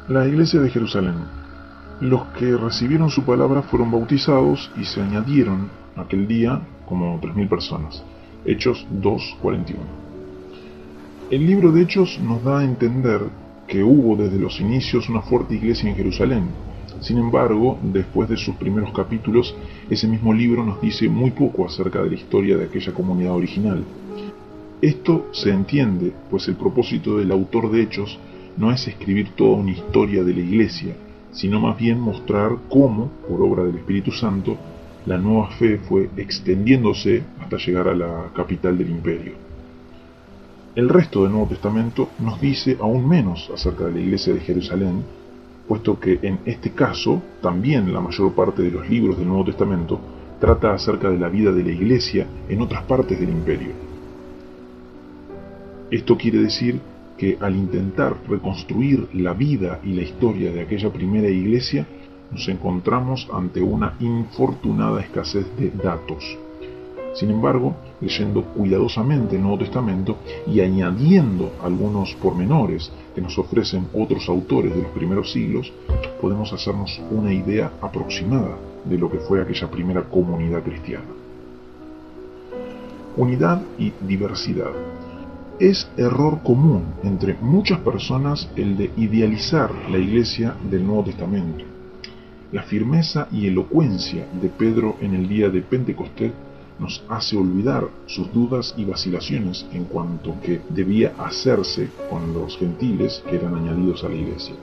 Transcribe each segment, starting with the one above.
La iglesia de Jerusalén. Los que recibieron su palabra fueron bautizados y se añadieron aquel día como 3.000 personas. Hechos 2:41. El libro de Hechos nos da a entender que hubo desde los inicios una fuerte iglesia en Jerusalén. Sin embargo, después de sus primeros capítulos, ese mismo libro nos dice muy poco acerca de la historia de aquella comunidad original. Esto se entiende, pues el propósito del autor de Hechos no es escribir toda una historia de la iglesia, sino más bien mostrar cómo, por obra del Espíritu Santo, la nueva fe fue extendiéndose hasta llegar a la capital del imperio. El resto del Nuevo Testamento nos dice aún menos acerca de la iglesia de Jerusalén, puesto que en este caso también la mayor parte de los libros del Nuevo Testamento trata acerca de la vida de la iglesia en otras partes del imperio. Esto quiere decir que al intentar reconstruir la vida y la historia de aquella primera iglesia, nos encontramos ante una infortunada escasez de datos. Sin embargo, leyendo cuidadosamente el Nuevo Testamento y añadiendo algunos pormenores que nos ofrecen otros autores de los primeros siglos, podemos hacernos una idea aproximada de lo que fue aquella primera comunidad cristiana. Unidad y diversidad. Es error común entre muchas personas el de idealizar la iglesia del Nuevo Testamento. La firmeza y elocuencia de Pedro en el día de Pentecostés nos hace olvidar sus dudas y vacilaciones en cuanto que debía hacerse con los gentiles que eran añadidos a la iglesia.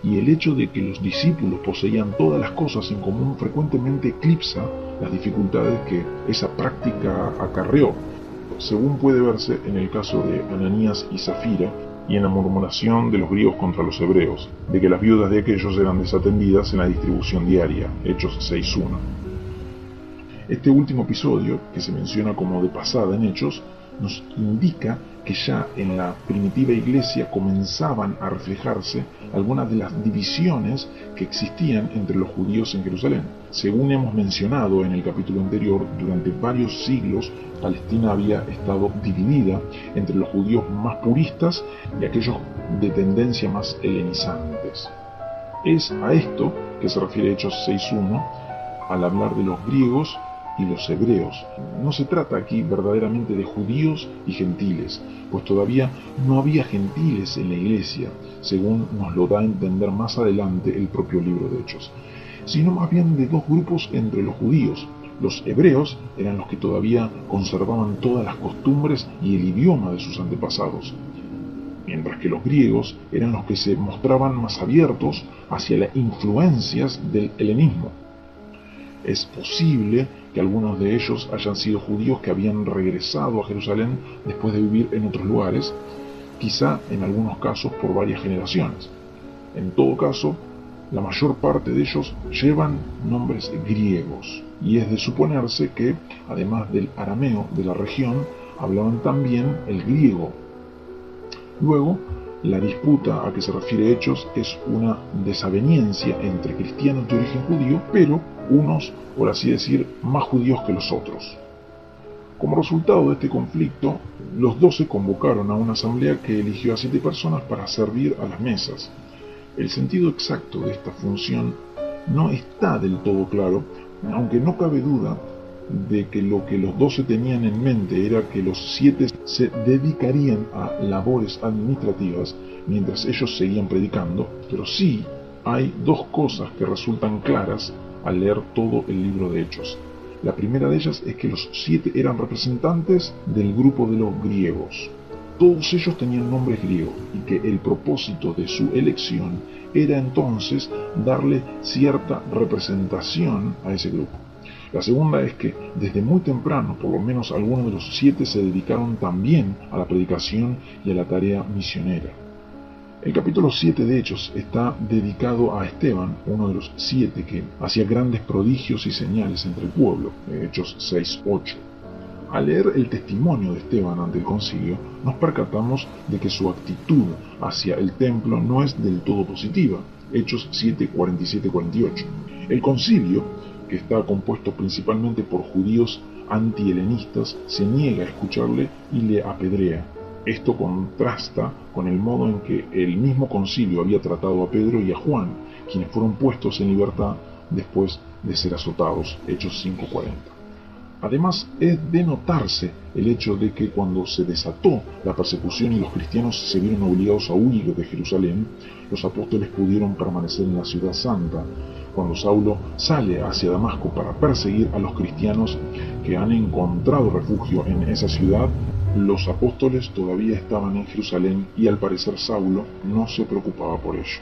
Y el hecho de que los discípulos poseían todas las cosas en común frecuentemente eclipsa las dificultades que esa práctica acarreó, según puede verse en el caso de Ananías y Zafira y en la murmuración de los griegos contra los hebreos, de que las viudas de aquellos eran desatendidas en la distribución diaria, Hechos 6:1. Este último episodio, que se menciona como de pasada en Hechos, nos indica que ya en la primitiva iglesia comenzaban a reflejarse algunas de las divisiones que existían entre los judíos en Jerusalén. Según hemos mencionado en el capítulo anterior, durante varios siglos Palestina había estado dividida entre los judíos más puristas y aquellos de tendencia más helenizantes. Es a esto que se refiere Hechos 6:1 al hablar de los griegos y los hebreos. No se trata aquí verdaderamente de judíos y gentiles, pues todavía no había gentiles en la iglesia, según nos lo da a entender más adelante el propio libro de Hechos, sino más bien de dos grupos entre los judíos. Los hebreos eran los que todavía conservaban todas las costumbres y el idioma de sus antepasados, mientras que los griegos eran los que se mostraban más abiertos hacia las influencias del helenismo. Es posible que algunos de ellos hayan sido judíos que habían regresado a Jerusalén después de vivir en otros lugares, quizá en algunos casos por varias generaciones. En todo caso, la mayor parte de ellos llevan nombres griegos, y es de suponerse que, además del arameo de la región, hablaban también el griego. Luego, la disputa a que se refiere Hechos es una desaveniencia entre cristianos de origen judío, pero unos, por así decir, más judíos que los otros. Como resultado de este conflicto, los 12 convocaron a una asamblea que eligió a 7 personas para servir a las mesas. El sentido exacto de esta función no está del todo claro, aunque no cabe duda de que lo que los 12 tenían en mente era que los 7 se dedicarían a labores administrativas mientras ellos seguían predicando, pero sí hay dos cosas que resultan claras al leer todo el libro de Hechos. La primera de ellas es que los 7 eran representantes del grupo de los griegos. Todos ellos tenían nombres griegos y que el propósito de su elección era entonces darle cierta representación a ese grupo. La segunda es que desde muy temprano, por lo menos algunos de los 7 se dedicaron también a la predicación y a la tarea misionera. El capítulo 7 de Hechos está dedicado a Esteban, uno de los 7 que hacía grandes prodigios y señales entre el pueblo, Hechos 6:8. Al leer el testimonio de Esteban ante el concilio, nos percatamos de que su actitud hacia el templo no es del todo positiva, Hechos 7:47-48. El concilio, que está compuesto principalmente por judíos anti-helenistas, se niega a escucharle y le apedrea. Esto contrasta con el modo en que el mismo concilio había tratado a Pedro y a Juan, quienes fueron puestos en libertad después de ser azotados, Hechos 5:40. Además, es de notarse el hecho de que cuando se desató la persecución y los cristianos se vieron obligados a huir de Jerusalén, los apóstoles pudieron permanecer en la ciudad santa. Cuando Saulo sale hacia Damasco para perseguir a los cristianos que han encontrado refugio en esa ciudad, los apóstoles todavía estaban en Jerusalén y al parecer Saulo no se preocupaba por ello.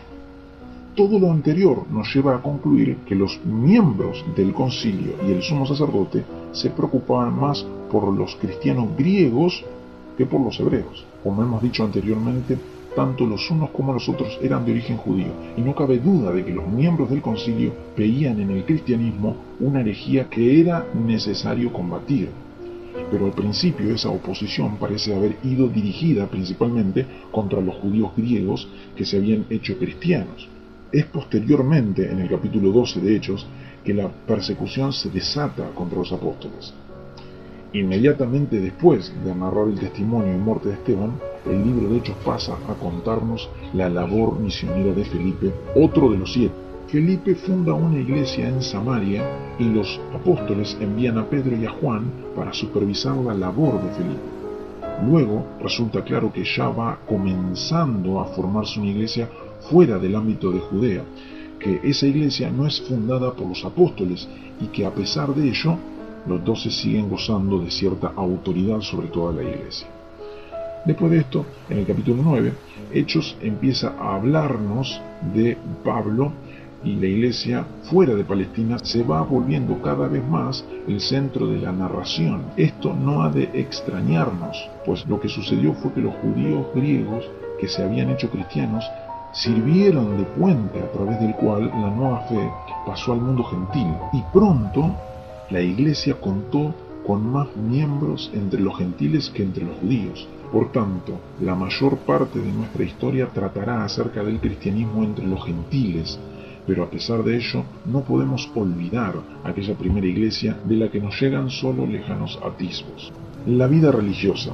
Todo lo anterior nos lleva a concluir que los miembros del concilio y el sumo sacerdote se preocupaban más por los cristianos griegos que por los hebreos. Como hemos dicho anteriormente, tanto los unos como los otros eran de origen judío, y no cabe duda de que los miembros del concilio veían en el cristianismo una herejía que era necesario combatir. Pero al principio esa oposición parece haber ido dirigida principalmente contra los judíos griegos que se habían hecho cristianos. Es posteriormente, en el capítulo 12 de Hechos, que la persecución se desata contra los apóstoles. Inmediatamente después de narrar el testimonio y muerte de Esteban, el libro de Hechos pasa a contarnos la labor misionera de Felipe, otro de los 7. Felipe funda una iglesia en Samaria y los apóstoles envían a Pedro y a Juan para supervisar la labor de Felipe. Luego resulta claro que ya va comenzando a formarse una iglesia fuera del ámbito de Judea, que esa iglesia no es fundada por los apóstoles y que a pesar de ello, los 12 siguen gozando de cierta autoridad sobre toda la iglesia. Después de esto, en el capítulo 9, Hechos empieza a hablarnos de Pablo y la iglesia fuera de Palestina se va volviendo cada vez más el centro de la narración. Esto no ha de extrañarnos, pues lo que sucedió fue que los judíos griegos que se habían hecho cristianos sirvieron de puente a través del cual la nueva fe pasó al mundo gentil. Y pronto la iglesia contó con más miembros entre los gentiles que entre los judíos. Por tanto, la mayor parte de nuestra historia tratará acerca del cristianismo entre los gentiles, pero a pesar de ello no podemos olvidar aquella primera iglesia de la que nos llegan solo lejanos atisbos. La vida religiosa.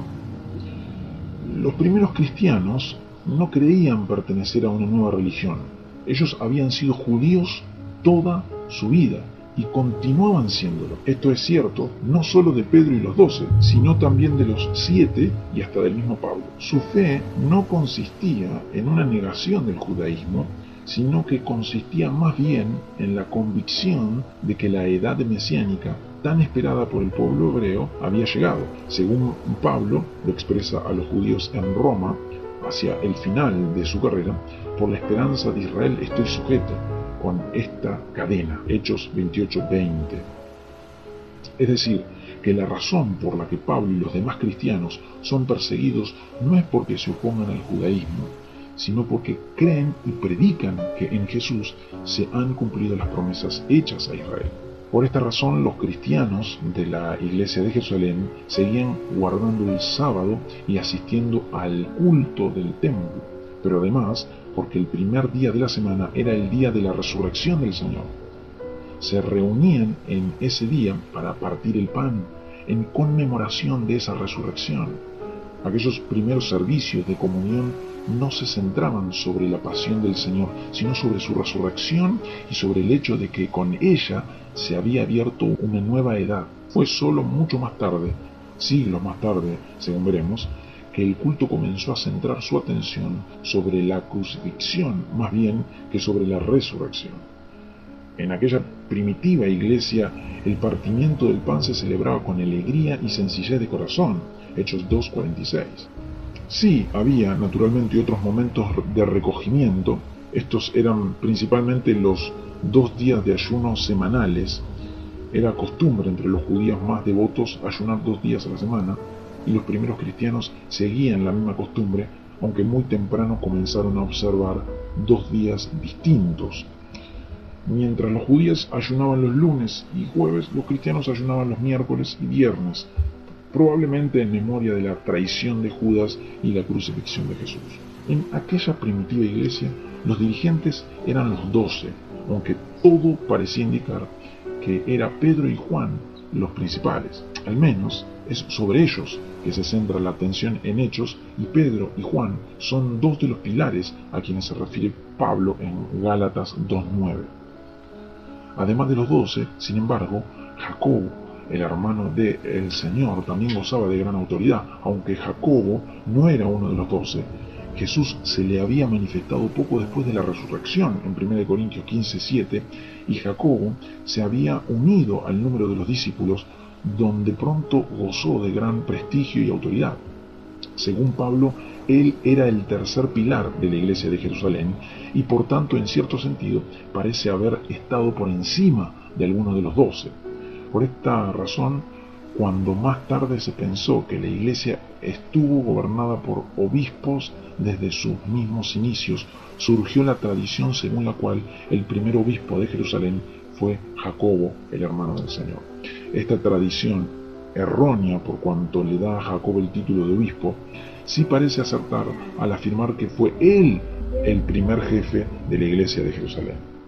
Los primeros cristianos no creían pertenecer a una nueva religión. Ellos habían sido judíos toda su vida y continuaban siéndolo. Esto es cierto no solo de Pedro y los 12, sino también de los 7 y hasta del mismo Pablo. Su fe no consistía en una negación del judaísmo, sino que consistía más bien en la convicción de que la edad mesiánica tan esperada por el pueblo hebreo había llegado. Según Pablo lo expresa a los judíos en Roma, hacia el final de su carrera, por la esperanza de Israel estoy sujeto con esta cadena, Hechos 28:20. Es decir, que la razón por la que Pablo y los demás cristianos son perseguidos no es porque se opongan al judaísmo, sino porque creen y predican que en Jesús se han cumplido las promesas hechas a Israel. Por esta razón, los cristianos de la iglesia de Jerusalén seguían guardando el sábado y asistiendo al culto del templo, pero además porque el primer día de la semana era el día de la resurrección del Señor. Se reunían en ese día para partir el pan, en conmemoración de esa resurrección. Aquellos primeros servicios de comunión no se centraban sobre la pasión del Señor, sino sobre su resurrección y sobre el hecho de que con ella se había abierto una nueva edad. Fue solo mucho más tarde, siglos más tarde, según veremos, que el culto comenzó a centrar su atención sobre la crucifixión, más bien que sobre la resurrección. En aquella primitiva iglesia, el partimiento del pan se celebraba con alegría y sencillez de corazón, Hechos 2:46. Sí, había naturalmente otros momentos de recogimiento. Estos eran principalmente los 2 días de ayuno semanales. Era costumbre entre los judíos más devotos ayunar 2 días a la semana, y los primeros cristianos seguían la misma costumbre, aunque muy temprano comenzaron a observar 2 días distintos. Mientras los judíos ayunaban los lunes y jueves, los cristianos ayunaban los miércoles y viernes, probablemente en memoria de la traición de Judas y la crucifixión de Jesús. En aquella primitiva iglesia, los dirigentes eran los 12, aunque todo parecía indicar que era Pedro y Juan los principales. Al menos es sobre ellos que se centra la atención en Hechos, y Pedro y Juan son dos de los pilares a quienes se refiere Pablo en Gálatas 2:9. Además de los 12, sin embargo, Jacobo, el hermano del Señor, también gozaba de gran autoridad. Aunque Jacobo no era uno de los 12, Jesús se le había manifestado poco después de la resurrección en 1 Corintios 15:7, y Jacobo se había unido al número de los discípulos, donde pronto gozó de gran prestigio y autoridad. Según Pablo, él era el tercer pilar de la iglesia de Jerusalén y por tanto, en cierto sentido, parece haber estado por encima de alguno de los 12. Por esta razón, cuando más tarde se pensó que la iglesia estuvo gobernada por obispos desde sus mismos inicios, surgió la tradición según la cual el primer obispo de Jerusalén fue Jacobo, el hermano del Señor. Esta tradición, errónea por cuanto le da a Jacobo el título de obispo, sí parece acertar al afirmar que fue él el primer jefe de la iglesia de Jerusalén.